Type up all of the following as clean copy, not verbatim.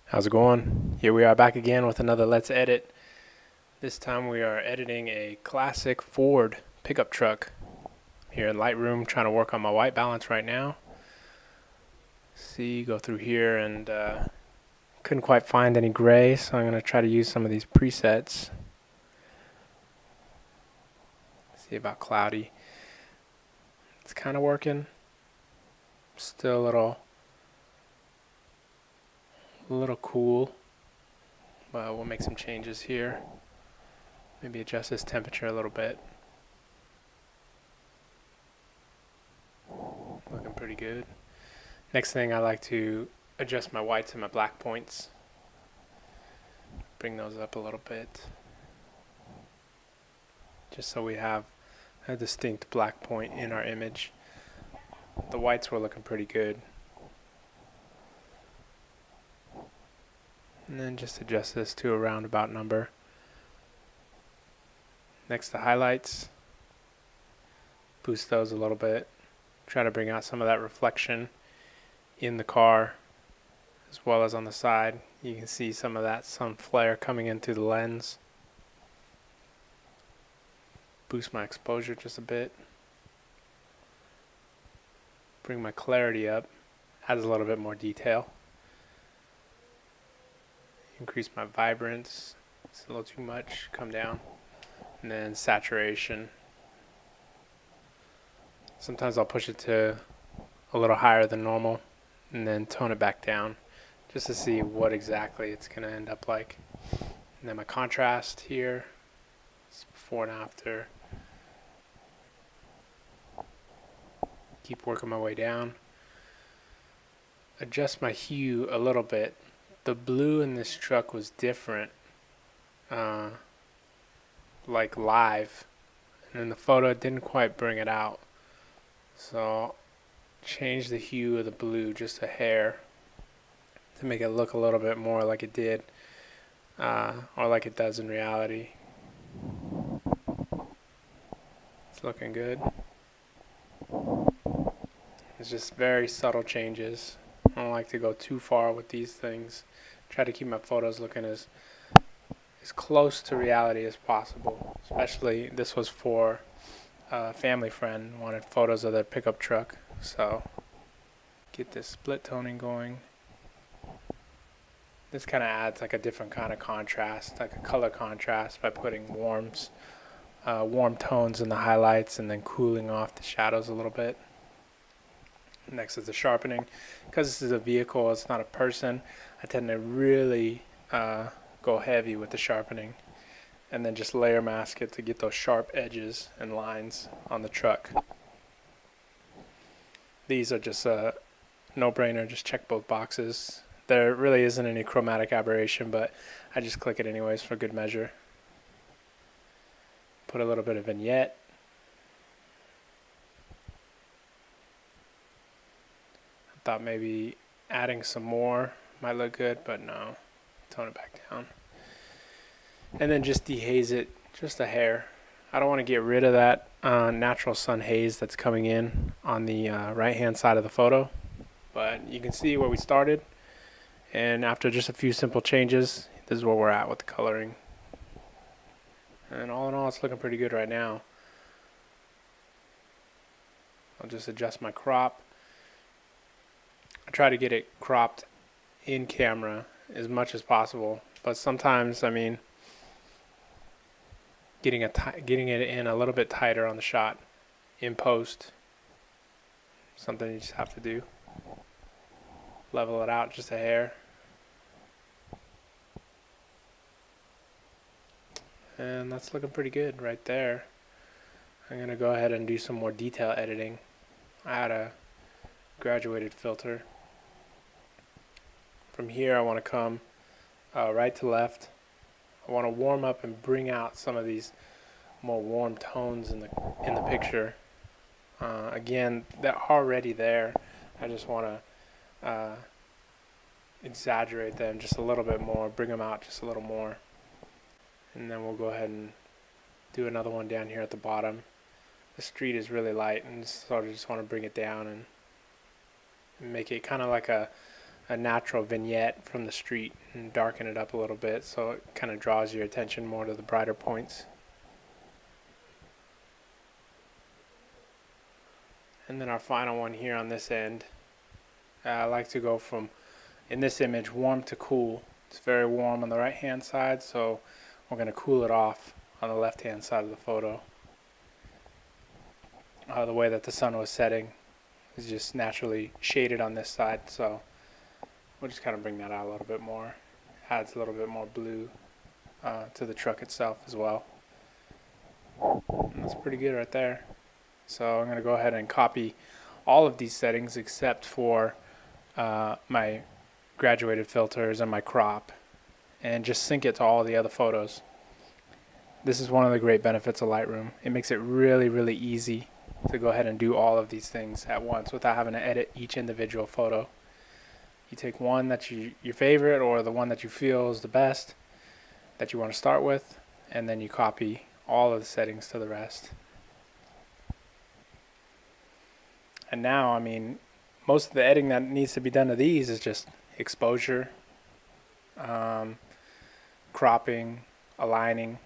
How's it going? Here we are back again with another Let's Edit. This time we are editing a classic Ford pickup truck. Here in Lightroom, trying to work on my white balance right now. See, go through here and couldn't quite find any gray, so I'm going to try to use some of these presets. See about cloudy. It's kind of working. Still a little cool, but we'll make some changes here. Maybe adjust this temperature a little bit. Looking pretty good. Next thing, I like to adjust my whites and my black points. Bring those up a little bit, just so we have a distinct black point in our image. The whites were looking pretty good. And then just adjust this to a roundabout number. Next, the highlights. Boost those a little bit. Try to bring out some of that reflection in the car as well as on the side. You can see some of that sun flare coming into the lens. Boost my exposure just a bit. Bring my clarity up. Adds a little bit more detail. Increase my vibrance. It's a little too much. Come down. And then saturation. Sometimes I'll push it to a little higher than normal and then tone it back down just to see what exactly it's going to end up like. And then my contrast here, it's before and after. Keep working my way down. Adjust my hue a little bit. The blue in this truck was different, like live, and in the photo it didn't quite bring it out. So change the hue of the blue just a hair to make it look a little bit more like it did, or like it does in reality. It's looking good. It's just very subtle changes. I don't like to go too far with these things. Try to keep my photos looking as close to reality as possible. Especially, this was for a family friend, wanted photos of their pickup truck. So, get this split toning going. This kind of adds like a different kind of contrast, like a color contrast by putting warm tones in the highlights and then cooling off the shadows a little bit. Next is the sharpening. Because this is a vehicle, it's not a person, I tend to really go heavy with the sharpening and then just layer mask it to get those sharp edges and lines on the truck. These are just a no-brainer, just check both boxes. There really isn't any chromatic aberration, but I just click it anyways for good measure. Put a little bit of vignette. Thought maybe adding some more might look good, but no, tone it back down. And then just dehaze it just a hair. I don't want to get rid of that natural sun haze that's coming in on the right hand side of the photo, but you can see where we started, and after just a few simple changes, this is where we're at with the coloring. And all in all, it's looking pretty good right now. I'll just adjust my crop. I try to get it cropped in camera as much as possible, but sometimes, I mean, getting it in a little bit tighter on the shot in post, something you just have to do. Level it out just a hair. And that's looking pretty good right there. I'm going to go ahead and do some more detail editing. I had a graduated filter. From here I want to come right to left. I want to warm up and bring out some of these more warm tones in the picture. Again, they're already there. I just want to exaggerate them just a little bit more, bring them out just a little more. And then we'll go ahead and do another one down here at the bottom. The street is really light, and sort of just want to bring it down and make it kind of like a a natural vignette from the street and darken it up a little bit so it kind of draws your attention more to the brighter points. And then our final one here on this end, I like to go from, in this image, warm to cool. It's very warm on the right hand side, so we're going to cool it off on the left hand side of the photo. The way that the sun was setting is just naturally shaded on this side, so we'll just kind of bring that out a little bit more. Adds a little bit more blue to the truck itself as well. And that's pretty good right there. So I'm going to go ahead and copy all of these settings except for my graduated filters and my crop, and just sync it to all the other photos. This is one of the great benefits of Lightroom. It makes it really, really easy to go ahead and do all of these things at once without having to edit each individual photo. You take one that's your favorite, or the one that you feel is the best that you want to start with, and then you copy all of the settings to the rest. And now, I mean, most of the editing that needs to be done to these is just exposure, cropping, aligning.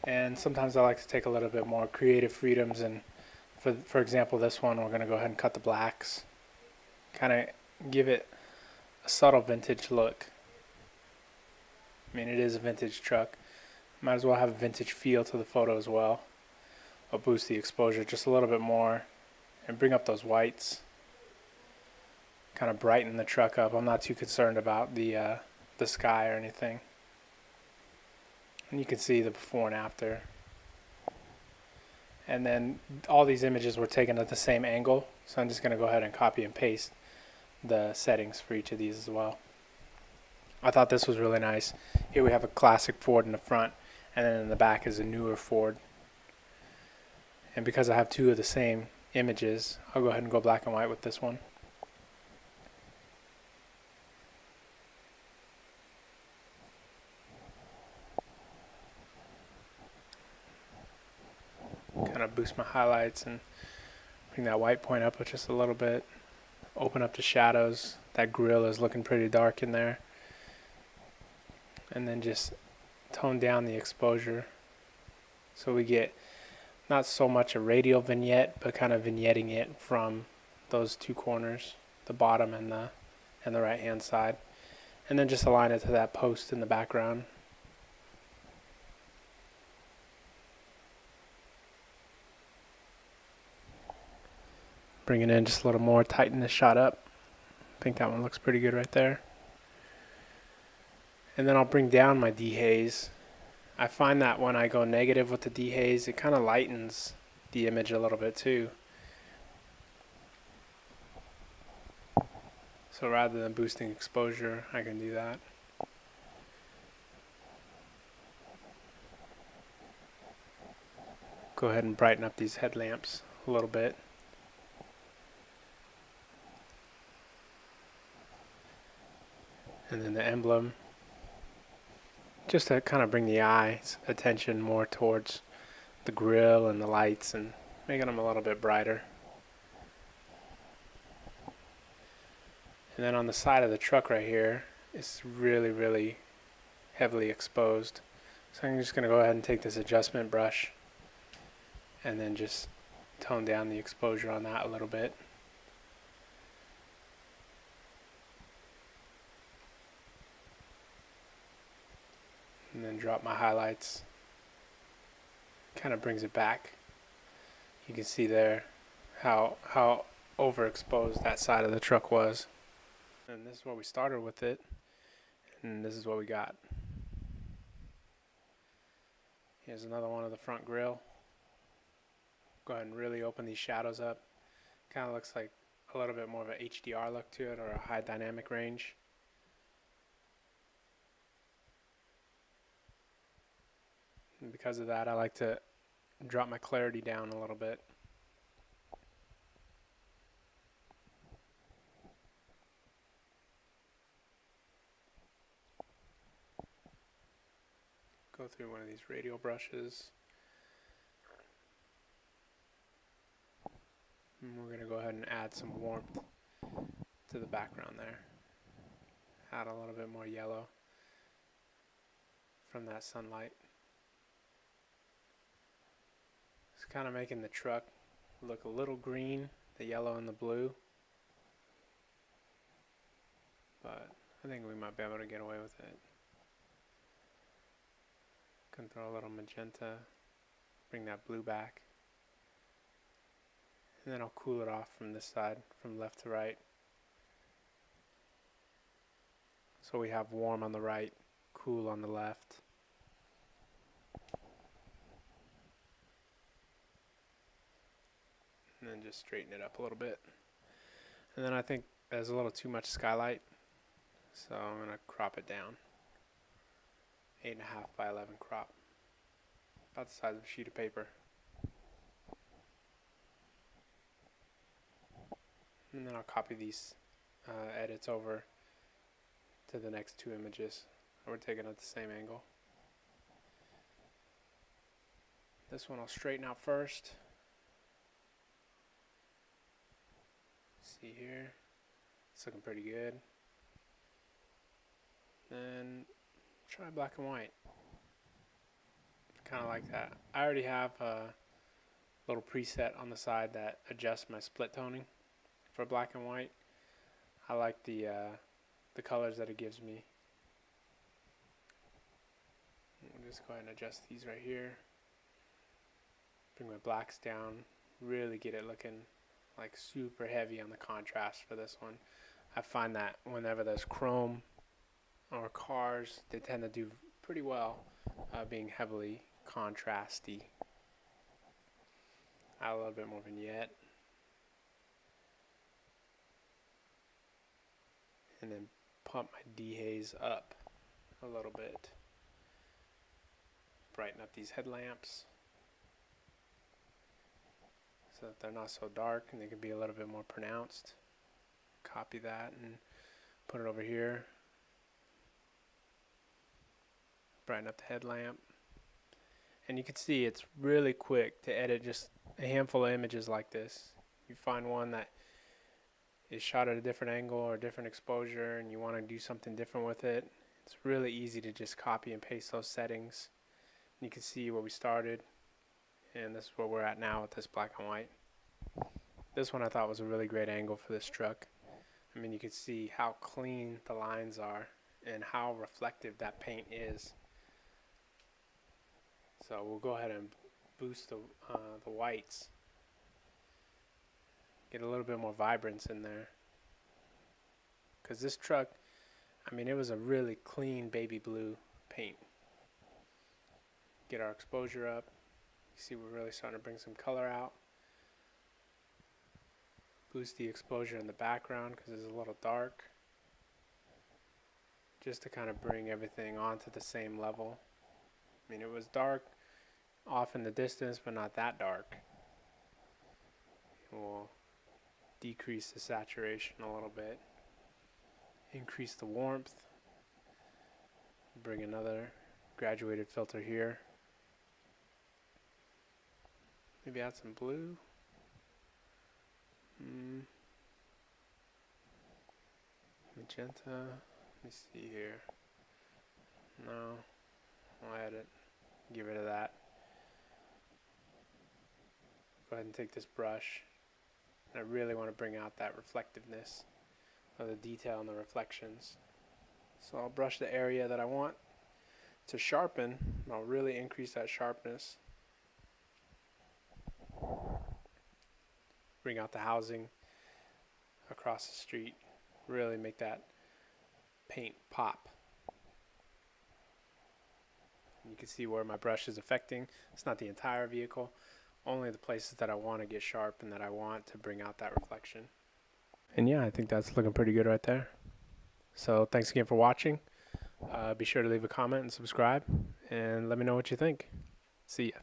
And sometimes I like to take a little bit more creative freedoms, and for example, this one, we're going to go ahead and cut the blacks. Kind of give it a subtle vintage look. I mean, it is a vintage truck. Might as well have a vintage feel to the photo as well. I'll boost the exposure just a little bit more and bring up those whites. Kind of brighten the truck up. I'm not too concerned about the sky or anything. And you can see the before and after. And then all these images were taken at the same angle, so I'm just going to go ahead and copy and paste the settings for each of these as well. I thought this was really nice. Here we have a classic Ford in the front, and then in the back is a newer Ford. And because I have two of the same images, I'll go ahead and go black and white with this one. Kind of boost my highlights and bring that white point up just a little bit. Open up the shadows. That grill is looking pretty dark in there. And then just tone down the exposure so we get not so much a radial vignette, but kind of vignetting it from those two corners, the bottom and the right hand side. And then just align it to that post in the background. Bring it in just a little more, tighten this shot up. I think that one looks pretty good right there. And then I'll bring down my dehaze. I find that when I go negative with the dehaze, it kind of lightens the image a little bit too. So rather than boosting exposure, I can do that. Go ahead and brighten up these headlamps a little bit. And then the emblem, just to kind of bring the eye's attention more towards the grill and the lights and making them a little bit brighter. And then on the side of the truck right here, it's really, really heavily exposed. So I'm just going to go ahead and take this adjustment brush and then just tone down the exposure on that a little bit. And then drop my highlights. Kind of brings it back. You can see there how overexposed that side of the truck was. And this is where we started with it, and this is what we got. Here's another one of the front grille. Go ahead and really open these shadows up. Kind of looks like a little bit more of an HDR look to it, or a high dynamic range. And because of that, I like to drop my clarity down a little bit. Go through one of these radial brushes. And we're going to go ahead and add some warmth to the background there. Add a little bit more yellow from that sunlight. It's kind of making the truck look a little green, the yellow and the blue. But I think we might be able to get away with it. Can throw a little magenta, bring that blue back. And then I'll cool it off from this side, from left to right. So we have warm on the right, cool on the left. And then just straighten it up a little bit. And then I think there's a little too much skylight, so I'm going to crop it down. 8.5 by 11 crop. About the size of a sheet of paper. And then I'll copy these edits over to the next two images. We're taking at the same angle. This one I'll straighten out first. See here, it's looking pretty good. Then try black and white. Kind of like that. I already have a little preset on the side that adjusts my split toning for black and white. I like the colors that it gives me. We'll just go ahead and adjust these right here. Bring my blacks down. Really get it looking like super heavy on the contrast for this one. I find that whenever there's chrome or cars, they tend to do pretty well being heavily contrasty. Add a little bit more vignette. And then pump my dehaze up a little bit. Brighten up these headlamps so that they're not so dark and they can be a little bit more pronounced. Copy that and put it over here. Brighten up the headlamp. And you can see it's really quick to edit just a handful of images like this. You find one that is shot at a different angle or a different exposure and you want to do something different with it. It's really easy to just copy and paste those settings. You can see where we started, and this is where we're at now with this black and white. This one I thought was a really great angle for this truck. I mean, you can see how clean the lines are and how reflective that paint is. So we'll go ahead and boost the whites. Get a little bit more vibrance in there. Because this truck, I mean, it was a really clean baby blue paint. Get our exposure up. You see we're really starting to bring some color out. Boost the exposure in the background because it's a little dark. Just to kind of bring everything onto the same level. I mean, it was dark off in the distance, but not that dark. We'll decrease the saturation a little bit. Increase the warmth. Bring another graduated filter here. Maybe add some blue. Magenta. Let me see here. No. I'll add it. Get rid of that. Go ahead and take this brush. And I really want to bring out that reflectiveness of the detail and the reflections. So I'll brush the area that I want to sharpen. And I'll really increase that sharpness. Bring out the housing across the street. Really make that paint pop. You can see where my brush is affecting. It's not the entire vehicle, only the places that I want to get sharp and that I want to bring out that reflection. And yeah, I think that's looking pretty good right there. So thanks again for watching. Be sure to leave a comment and subscribe, and let me know what you think. See ya.